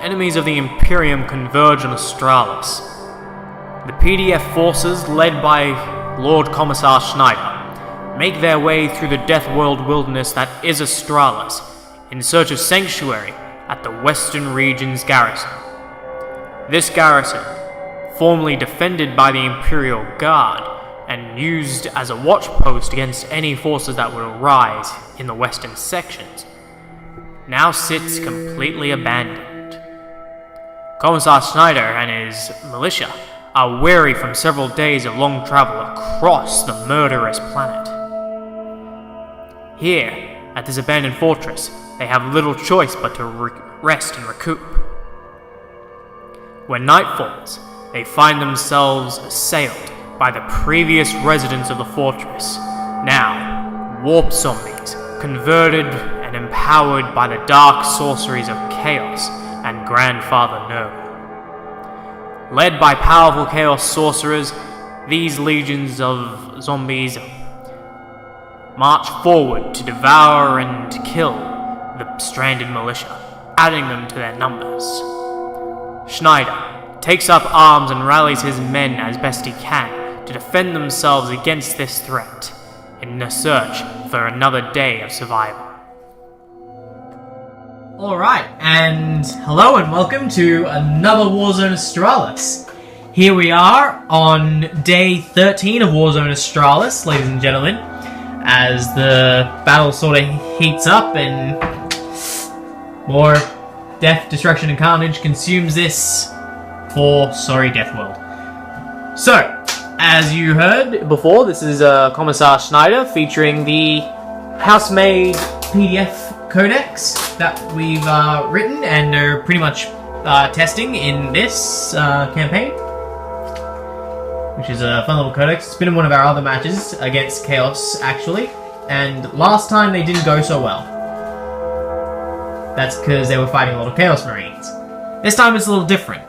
enemies of the Imperium converge on Australis. The PDF forces, led by Lord Commissar Schneider, make their way through the Death World wilderness that is Australis, in search of sanctuary at the Western Region's garrison. This garrison, formerly defended by the Imperial Guard, and used as a watch post against any forces that would arise in the western sections, now sits completely abandoned. Commissar Schneider and his militia are weary from several days of long travel across the murderous planet. Here, at this abandoned fortress, they have little choice but to rest and recoup. When night falls, they find themselves assailed by the previous residents of the fortress, now warp zombies, converted and empowered by the dark sorceries of Chaos and Grandfather Nova. Led by powerful Chaos sorcerers, these legions of zombies march forward to devour and kill the stranded militia, adding them to their numbers. Schneider takes up arms and rallies his men as best he can to defend themselves against this threat, in a search for another day of survival. Alright, and hello and welcome to another Warzone Australise. Here we are on day 13 of Warzone Australise, ladies and gentlemen, as the battle sort of heats up and more death, destruction, and carnage consumes this Death World. So, as you heard before, this is Commissar Schneider featuring the house-made PDF codex that we've written and are pretty much testing in this campaign, which is a fun little codex. It's been in one of our other matches against Chaos, actually, and last time they didn't go so well. That's because they were fighting a lot of Chaos Marines. This time it's a little different.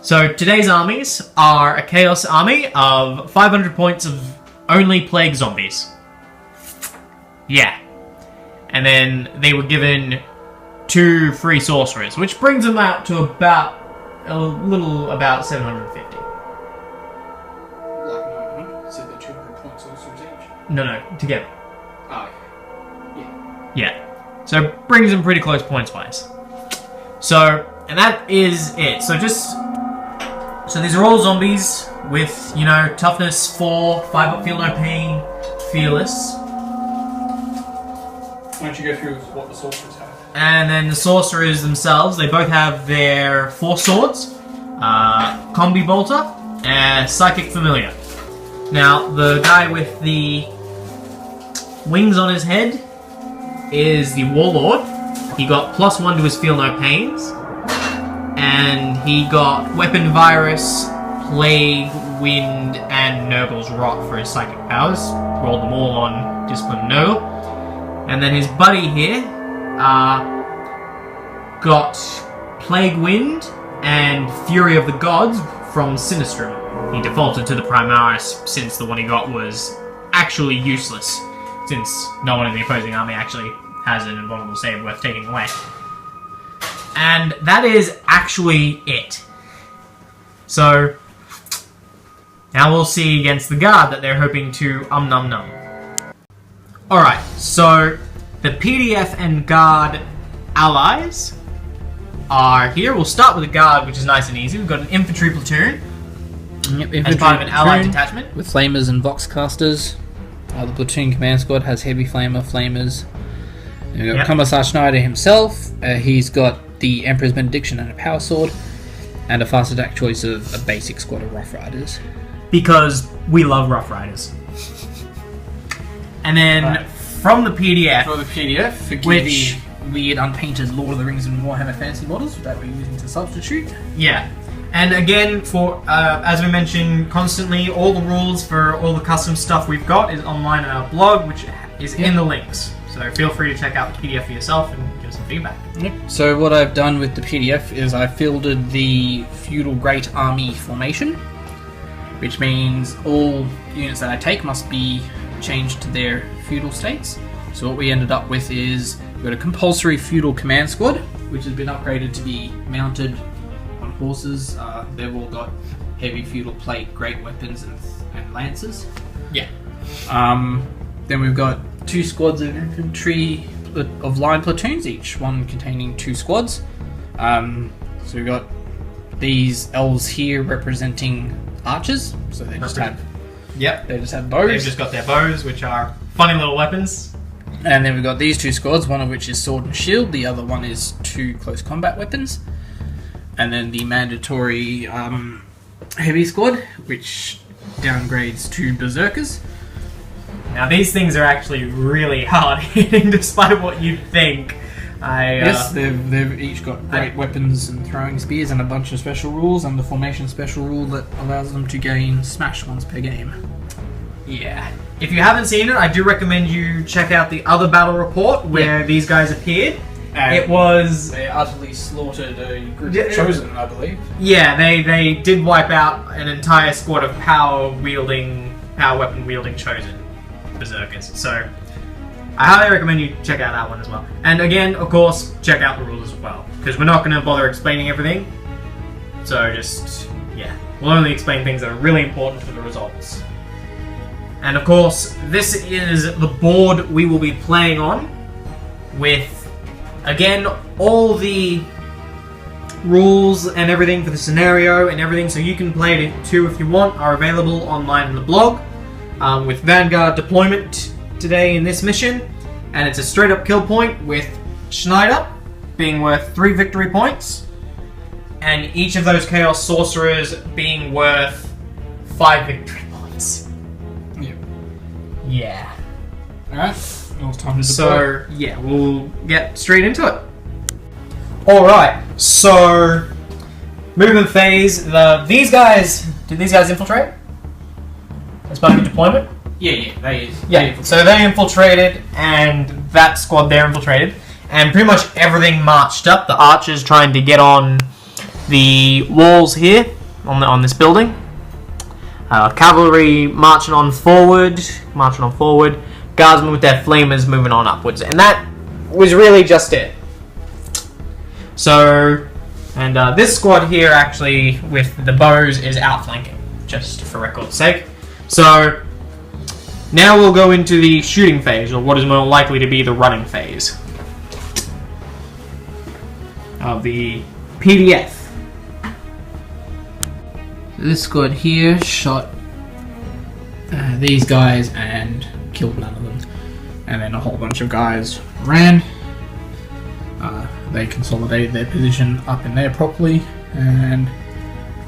So today's armies are a Chaos army of 500 points of only Plague Zombies. Yeah. And then they were given 2 free Sorcerers, which brings them out to about 750. Like 900? So they're 200 point sorcerers each? No, together. Oh, Yeah. So it brings them pretty close points-wise. So, and that is it. So these are all zombies with, toughness 4, 5 up, feel no pain, fearless. why don't you go through what the sorcerers have? And then the sorcerers themselves, they both have their 4 swords, Combi Bolter, and Psychic Familiar. Now, the guy with the wings on his head is the Warlord. He got +1 to his Feel No Pains. And he got Weapon Virus, Plague, Wind, and Nurgle's Rot for his psychic powers. Rolled them all on Discipline Nurgle. And then his buddy here got Plague Wind and Fury of the Gods from Sinistrum. He defaulted to the Primaris since the one he got was actually useless, since no one in the opposing army actually has an invulnerable save worth taking away. And that is actually it. So, now we'll see against the Guard that they're hoping to num. Alright, so the PDF and Guard allies are here. We'll start with the Guard, which is nice and easy. We've got an infantry platoon as part of an allied detachment. With flamers and voxcasters. The platoon command squad has heavy flamers. And we've got Commissar Schneider himself. He's got the Emperor's Benediction and a power sword, and a fast attack choice of a basic squad of Rough Riders. Because we love Rough Riders. And then from the PDF, which weird unpainted Lord of the Rings and Warhammer Fantasy models that we're using to substitute. Yeah. And again, for as we mentioned constantly, all the rules for all the custom stuff we've got is online on our blog, which is in the links. So feel free to check out the PDF for yourself and give us some feedback. Yep. So what I've done with the PDF is I fielded the Feudal Great Army formation, which means all units that I take must be changed to their feudal states. So what we ended up with is we've got a compulsory feudal command squad, which has been upgraded to be mounted on horses. They've all got heavy feudal plate, great weapons, and lances. Yeah. Then we've got 2 squads of infantry of line platoons, each one containing 2 squads. So we've got these elves here representing archers. So they just have bows. They've just got their bows, which are funny little weapons. And then we've got these 2 squads, one of which is sword and shield, the other one is 2 close combat weapons. And then the mandatory heavy squad, which downgrades to berserkers. Now these things are actually really hard hitting, despite what you'd think. Yes, they've each got great weapons and throwing spears and a bunch of special rules, and the formation special rule that allows them to gain smash once per game. Yeah. If you haven't seen it, I do recommend you check out the other battle report where these guys appeared. It was... They utterly slaughtered a group of chosen, I believe. Yeah, they did wipe out an entire squad of power weapon wielding chosen berserkers. So I highly recommend you check out that one as well. And again, of course, check out the rules as well, because we're not going to bother explaining everything. So just, yeah, we'll only explain things that are really important for the results. And of course, this is the board we will be playing on with, again, all the rules and everything for the scenario and everything, so you can play it too if you want, are available online in the blog. With Vanguard deployment today in this mission, and it's a straight up kill point with Schneider being worth 3 victory points, and each of those Chaos Sorcerers being worth 5 victory points. Yeah. Yeah. Alright, well, it's time to deploy. So, yeah, we'll get straight into it. Alright, so movement phase. Did these guys infiltrate as part of the deployment? Yeah, So they infiltrated, and that squad there infiltrated, and pretty much everything marched up. The archers trying to get on the walls here, on this building. Cavalry marching on forward. Guardsmen with their flamers moving on upwards, and that was really just it. So, and this squad here actually with the bows is outflanking, just for record's sake. So now we'll go into the shooting phase, or what is more likely to be the running phase of the PDF. This squad here shot these guys and killed none of them. And then a whole bunch of guys ran. They consolidated their position up in there properly, and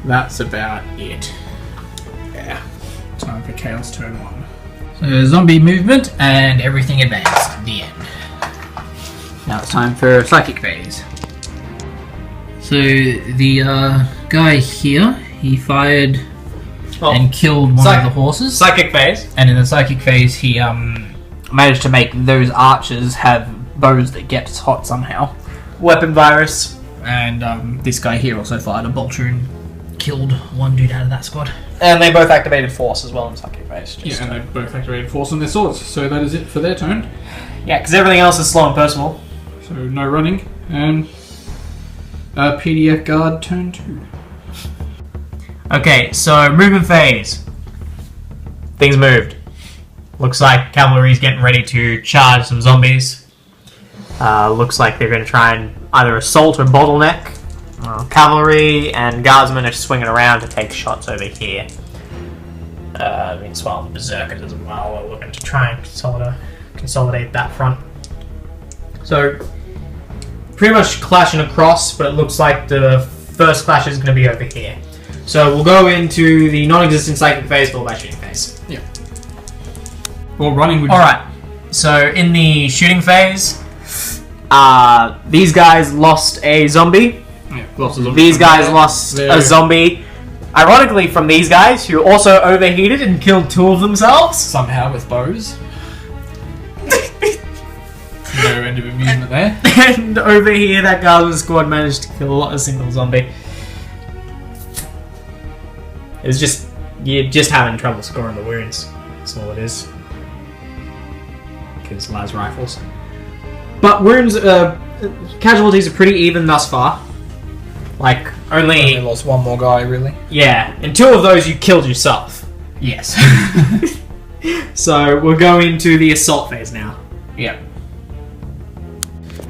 that's about it. Yeah. Time for Chaos turn 1. So zombie movement and everything advanced. The end. Now it's time for psychic phase. So the guy here, he fired and killed one of the horses. Psychic phase. And in the psychic phase, he managed to make those archers have bows that get hot somehow. Weapon virus. And this guy here also fired a bolter and killed one dude out of that squad. And they both activated force as well in psychic phase. Yeah, and they both activated force on their swords. So that is it for their turn. Yeah, because everything else is slow and personal. So no running. And PDF Guard turn 2. Okay, so movement phase. Things moved. Looks like cavalry's getting ready to charge some zombies. Looks like they're going to try and either assault or bottleneck. Cavalry and guardsmen are swinging around to take shots over here. Meanwhile, the berserkers as well are looking to try and consolidate that front. So, pretty much clashing across, but it looks like the first clash is going to be over here. So we'll go into the non-existent psychic phase followed by shooting phase. Yeah. Well, running would... Alright, so in the shooting phase, these guys lost a zombie. Yeah, lost a zombie. These guys lost a zombie. Ironically, from these guys, who also overheated and killed 2 of themselves. Somehow with bows. No end of amusement there. And over here, that guardsman squad managed to kill a single zombie. It's just, you're just having trouble scoring the wounds. That's all it is. Because las rifles. But wounds, casualties are pretty even thus far. Like, Only lost one more guy, really. yeah, and 2 of those you killed yourself. Yes. So we'll go into the assault phase now. Yeah.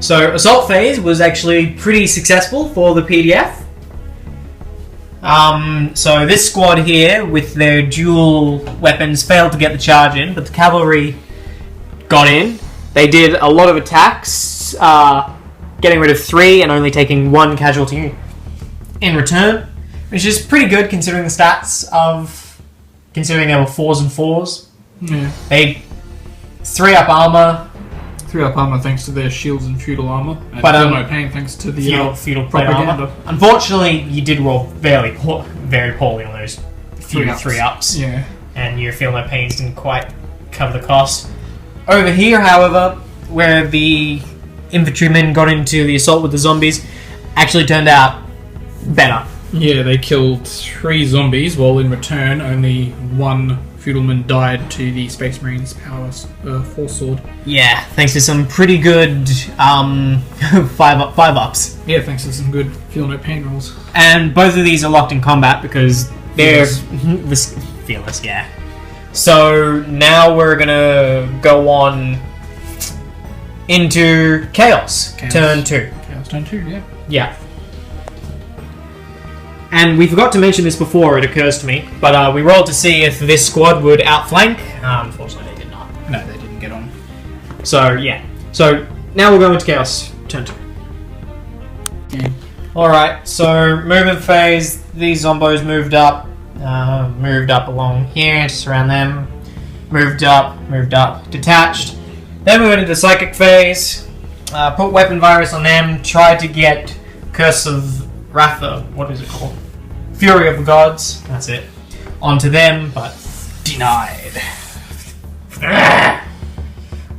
So assault phase was actually pretty successful for the PDF. So this squad here with their dual weapons failed to get the charge in, but the cavalry got in. They did a lot of attacks, getting rid of 3 and only taking 1 casualty in return, which is pretty good considering the stats considering there were 4s and 4s. Yeah. They 3 up armor. 3 up armor thanks to their shields and feudal armor. And But, feel no pain thanks to the feudal plate propaganda. armor. Unfortunately, you did roll very poorly on those few 3-ups. Yeah. And your feel no pains didn't quite cover the cost. Over here, however, where the infantrymen got into the assault with the zombies, actually turned out better. Yeah, they killed 3 zombies, while in return only 1 feudalman died to the Space Marines' force sword. Yeah, thanks to some pretty good 5-ups. Yeah, thanks to some good feel no pain rolls. And both of these are locked in combat because they're fearless, yeah. So now we're gonna go on into Chaos. Turn 2. Chaos turn 2, yeah. Yeah. And we forgot to mention this before, it occurs to me, but we rolled to see if this squad would outflank. Unfortunately, they did not. No, they didn't get on. So, yeah. So, now we'll go into Chaos. Turn 2. Yeah. Alright, so movement phase. These zombos moved up along here, just around them. Moved up, detached. Then we went into Psychic phase. Put Weapon Virus on them, tried to get Curse of Wrath, what is it called? Fury of the Gods, that's it, onto them, but denied.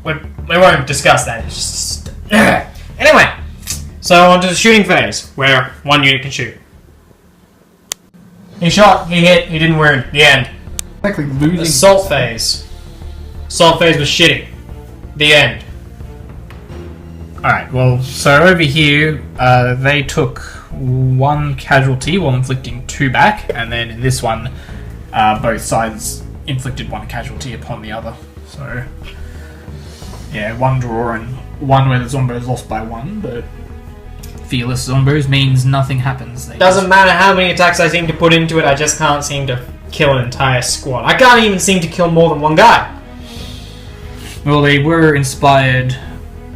We won't discuss that, it's just... Anyway, so onto the shooting phase, where 1 unit can shoot. He shot, he hit, he didn't win, the end. Exactly, losing. Assault phase. Assault phase was shitty. The end. Alright, well, so over here, they took 1 casualty while inflicting 2 back, and then in this one, both sides inflicted 1 casualty upon the other. So, yeah, 1 draw and 1 where the zombos lost by 1, but fearless zombos means nothing happens. Doesn't matter how many attacks I seem to put into it, I just can't seem to kill an entire squad. I can't even seem to kill more than 1 guy. Well, they were inspired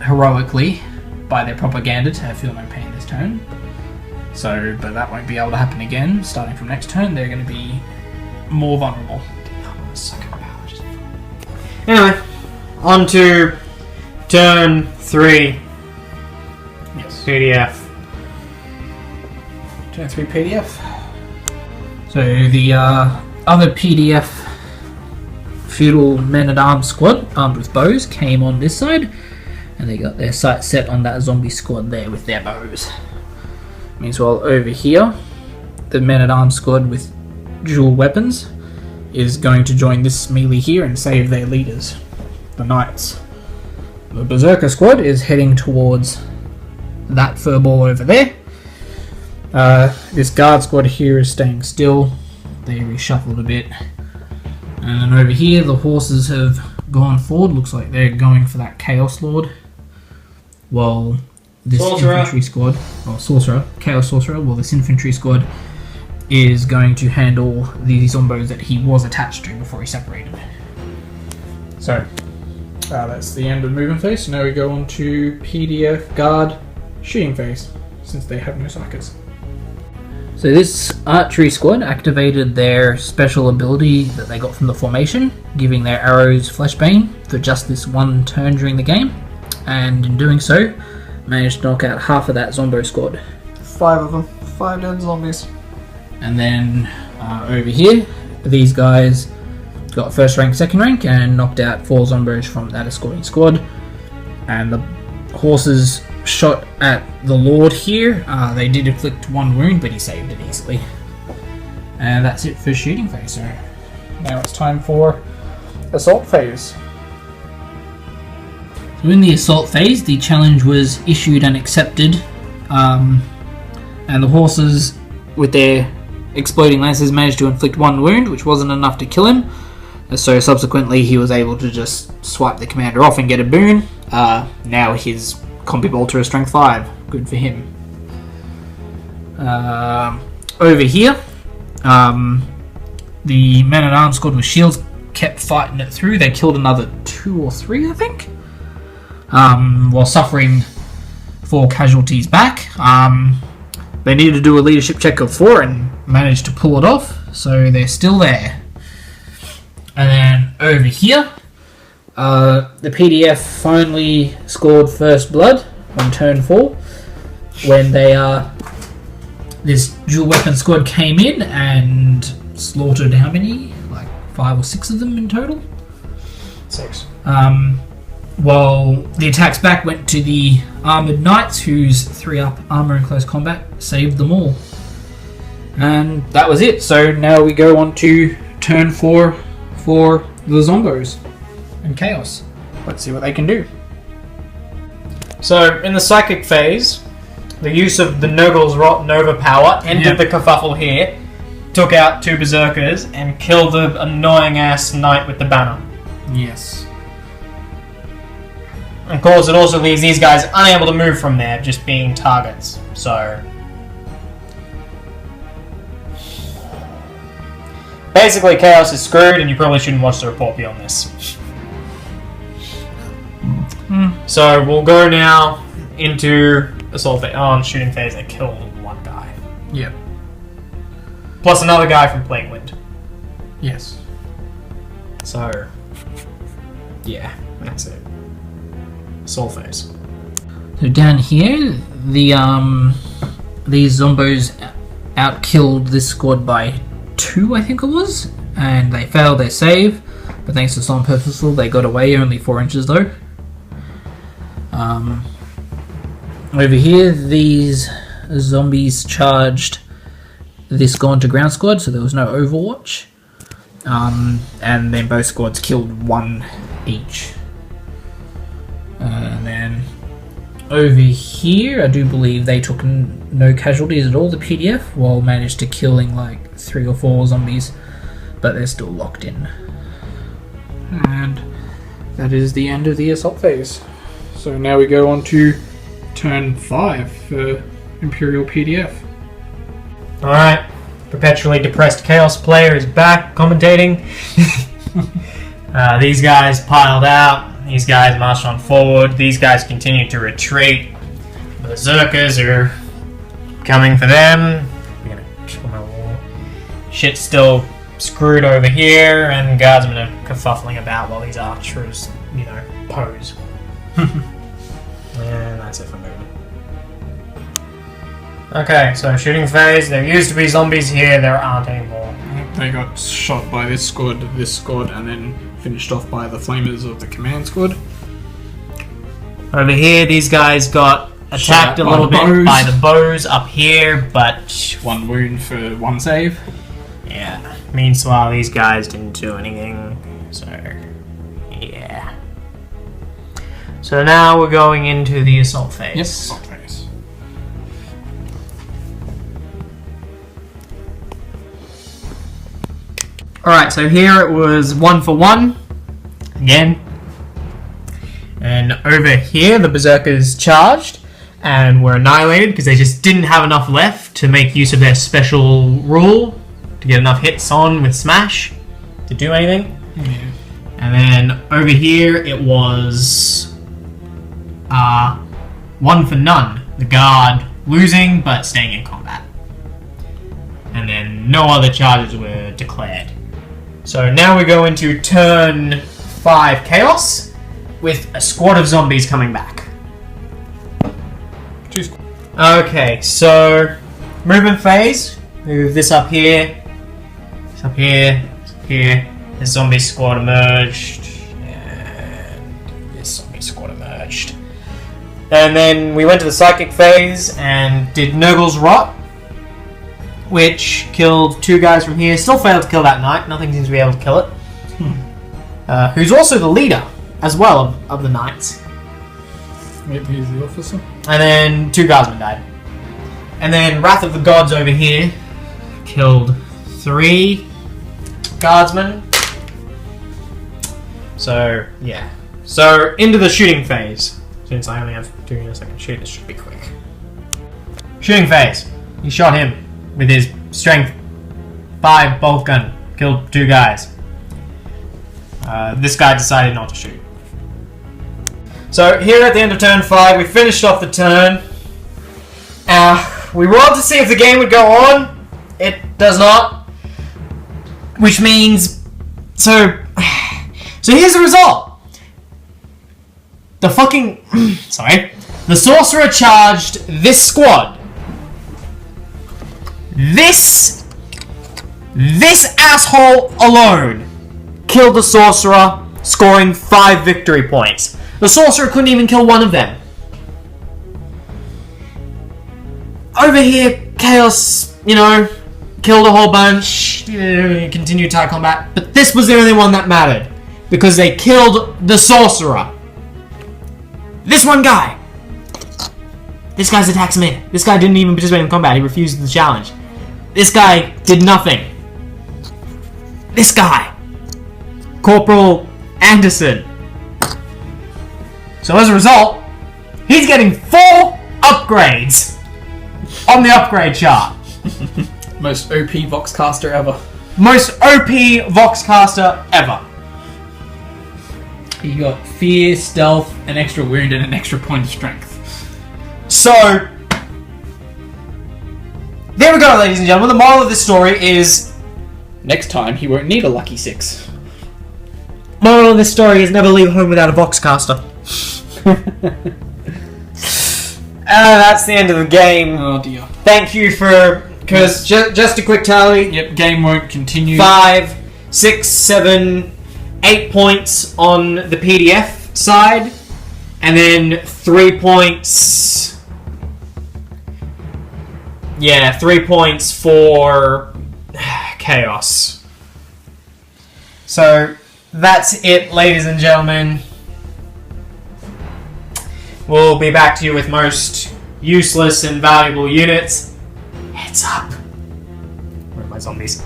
heroically by their propaganda to feel no pain this turn. So, but that won't be able to happen again. Starting from next turn, they're going to be more vulnerable. Anyway, on to turn 3. Yes. PDF. Turn 3 PDF. So the other PDF feudal men-at-arms squad, armed with bows, came on this side, and they got their sights set on that zombie squad there with their bows. Meanwhile, over here, the men-at-arms squad with dual weapons is going to join this melee here and save their leaders, the knights. The berserker squad is heading towards that furball over there. This guard squad here is staying still. They reshuffled a bit. And then over here, the horses have gone forward. Looks like they're going for that Chaos Lord. While this infantry squad, or Sorcerer, Chaos Sorcerer, well, this infantry squad is going to handle the zombos that he was attached to before he separated. So, that's the end of movement phase. So now we go on to PDF Guard shooting phase, since they have no psychers. So this archery squad activated their special ability that they got from the formation, giving their arrows fleshbane for just this 1 turn during the game, and in doing so, managed to knock out half of that zombo squad. 5 of them. 5 dead zombies. And then over here, these guys got first rank, second rank, and knocked out 4 zombos from that escorting squad. And the horses shot at the Lord here. They did inflict 1 wound, but he saved it easily. And that's it for shooting phase. So Now it's time for assault phase. In the assault phase, the challenge was issued and accepted, and the horses, with their exploding lances, managed to inflict 1 wound, which wasn't enough to kill him. So subsequently, he was able to just swipe the commander off and get a boon. Now his Combi Bolter is Strength 5. Good for him. Over here, the men-at-arms squad with shields kept fighting it through. They killed another 2 or 3, I think, while suffering 4 casualties back. They needed to do a leadership check of 4 and managed to pull it off, so they're still there. And then over here, the PDF finally scored first blood on turn 4 when this dual weapon squad came in and slaughtered how many? Like 5 or 6 of them in total? 6. Well, the attacks back went to the armoured knights, whose 3-up armour in close combat saved them all. And that was it. So now we go on to turn 4 for the Zombos and Chaos. Let's see what they can do. So, in the psychic phase, the use of the Nurgle's Rot Nova power ended the kerfuffle here, took out 2 berserkers, and killed the annoying-ass knight with the banner. Yes. Of course, it also leaves these guys unable to move from there, just being targets. So, basically, Chaos is screwed, and you probably shouldn't watch the report beyond this. So, we'll go now into assault phase. Oh, shooting phase, they killed 1 guy. Yep. Plus another guy from Plague Wind. Yes. So, yeah, that's it. Assault phase. So down here, these Zombos outkilled this squad by 2, I think it was, and they failed their save, but thanks to Storm Purposeful, they got away, only 4 inches though. Over here, these zombies charged this Gone to Ground squad, so there was no Overwatch, and then both squads killed 1 each. And then over here, I do believe they took no casualties at all, the PDF, while managed to killing like 3 or 4 zombies, but they're still locked in. And that is the end of the assault phase. So now we go on to turn 5 for Imperial PDF. Alright, perpetually depressed Chaos player is back commentating. These guys piled out. These guys marched on forward. These guys continue to retreat. The Berserkers are coming for them. We're gonna kill my wall. Shit's still screwed over here, and guardsmen are kerfuffling about while these archers, pose. And that's it for movement. Okay, so shooting phase. There used to be zombies here. There aren't anymore. They got shot by this squad, and then finished off by the flamers of the command squad. Over here, these guys got attacked a little bit by the bows up here, but 1 wound for 1 save. yeah. Meanwhile, these guys didn't do anything, so yeah. So now we're going into the assault phase. Yes, assault phase. Alright, so here it was 1 for 1. Again. And over here, the Berserkers charged and were annihilated because they just didn't have enough left to make use of their special rule to get enough hits on with Smash to do anything. Yeah. And then over here, it was 1 for none. The guard losing but staying in combat. And then no other charges were declared. So now we go into turn 5 Chaos with a squad of zombies coming back. 2 squads. Okay, so movement phase. Move this up here. This up here. This up here. The zombie squad emerged. And this zombie squad emerged. And then we went to the psychic phase and did Nurgle's Rot, which killed 2 guys from here. Still failed to kill that knight. Nothing seems to be able to kill it. Who's also the leader as well of the knights. Yep, he's the officer. And then 2 guardsmen died. And then Wrath of the Gods over here killed 3 guardsmen. So, yeah. So, into the shooting phase. Since I only have 2 units I can shoot, this should be quick. Shooting phase. He shot him with his strength 5 bolt gun. Killed 2 guys. This guy decided not to shoot. So here at the end of turn 5, we finished off the turn. We rolled to see if the game would go on. It does not. Which means... So here's the result. The fucking... sorry. The sorcerer charged this squad. This asshole alone killed the sorcerer, scoring 5 victory points. The sorcerer couldn't even kill one of them. Over here, Chaos, killed a whole bunch, continued tight combat, but this was the only one that mattered, because they killed the sorcerer. This one guy. This guy's attacks me. This guy didn't even participate in combat, he refused the challenge. This guy did nothing. This guy. Corporal Anderson. So as a result, he's getting 4 upgrades on the upgrade chart. Most OP Voxcaster ever. Most OP Voxcaster ever. He got fear, stealth, an extra wound, and an extra point of strength. So, there we go, ladies and gentlemen. The moral of this story is... Next time, he won't need a lucky 6. Moral of this story is never leave home without a Voxcaster. That's the end of the game. Oh dear. Thank you for... Because, just a quick tally. Yep, game won't continue. 5, 6, 7, 8 points on the PDF side. And then 3 points... Yeah, 3 points for... Chaos. So, that's it, ladies and gentlemen. We'll be back to you with most useless and valuable units. Heads up. Where are my zombies?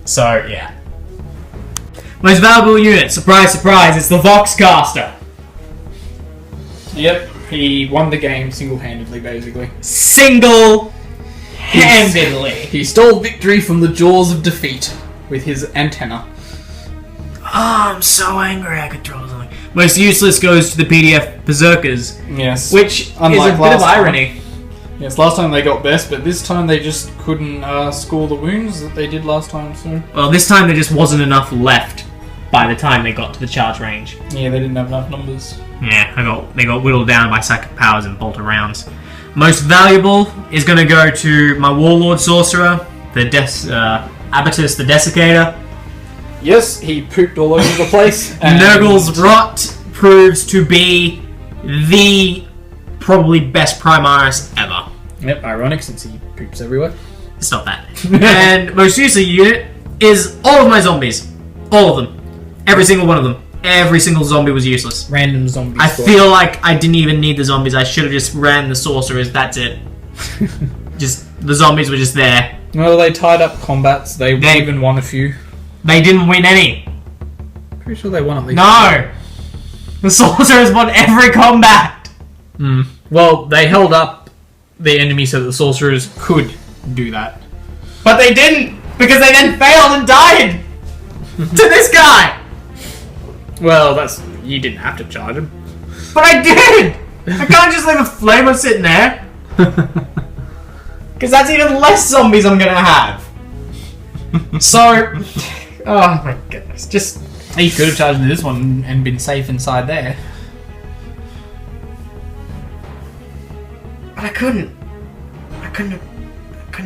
So, yeah. Most valuable unit, surprise, surprise, it's the Voxcaster. Yep, he won the game single-handedly, basically. Single-handedly. He stole victory from the jaws of defeat with his antenna. Oh, I'm so angry I could draw something. Most useless goes to the PDF Berserkers. Yes. Which Unlike is a bit of last time. irony. Yes, last time they got best, but this time they just couldn't score the wounds that they did last time, so... Well, this time there just wasn't enough left by the time they got to the charge range. Yeah, they didn't have enough numbers. Yeah, they got whittled down by psychic powers and bolter rounds. Most valuable is going to go to my Warlord Sorcerer, the Abatus the Desiccator. Yes, he pooped all over the place. And Nurgle's Rot proves to be the probably best Primaris ever. Yep, ironic since he poops everywhere. It's not that. And most useless unit is all of my zombies. All of them. Every single one of them. Every single zombie was useless. Random zombie I squad. feel like I didn't even need the zombies. I should have just ran the sorcerers. That's it. Just the zombies were just there. Well, they tied up combats. They even won a few. They didn't win any. Pretty sure they won at least. No! The sorcerers won every combat! Well, they held up the enemy so that the sorcerers could do that. But they didn't! Because they then failed and died! To this guy! Well, you didn't have to charge him. But I did! I can't just leave a flamer sitting there. Because that's even less zombies I'm gonna have. So... Oh my goodness. Just... He could have charged into this one and been safe inside there. But I couldn't. I couldn't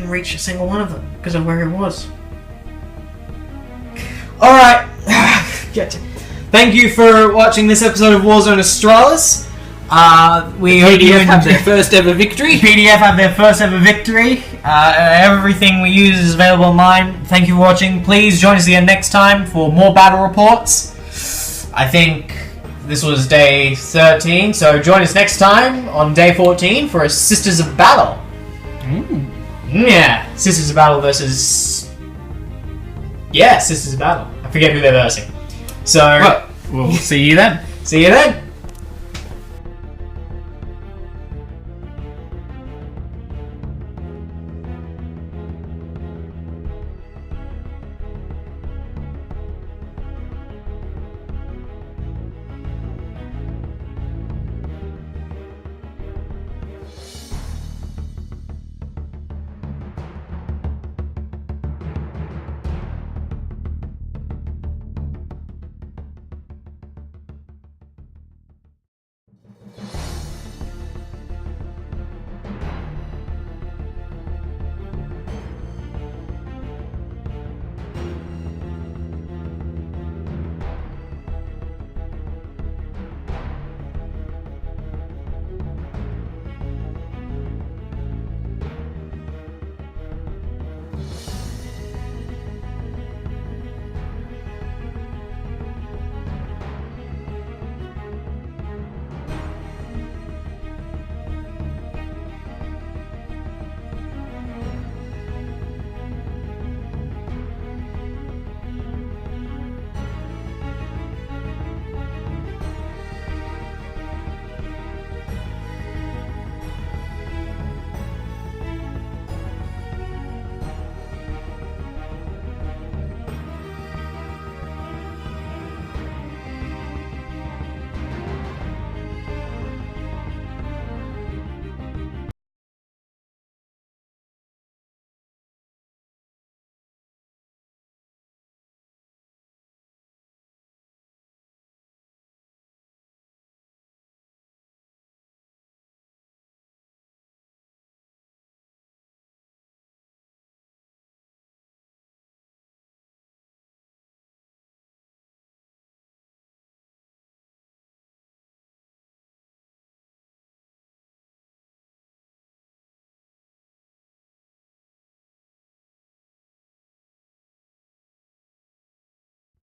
reach a single one of them because of where it was. Alright. Thank you for watching this episode of Warzone Australise. We hope you have their first ever victory. PDF have their first ever victory. Everything we use is available online. Thank you for watching. Please join us again next time for more battle reports. I think this was day 13, so join us next time on day 14 for a Sisters of Battle. Yeah, Sisters of Battle versus... Yeah, Sisters of Battle. I forget who they're versing. So... Well, we'll see you then. See you then.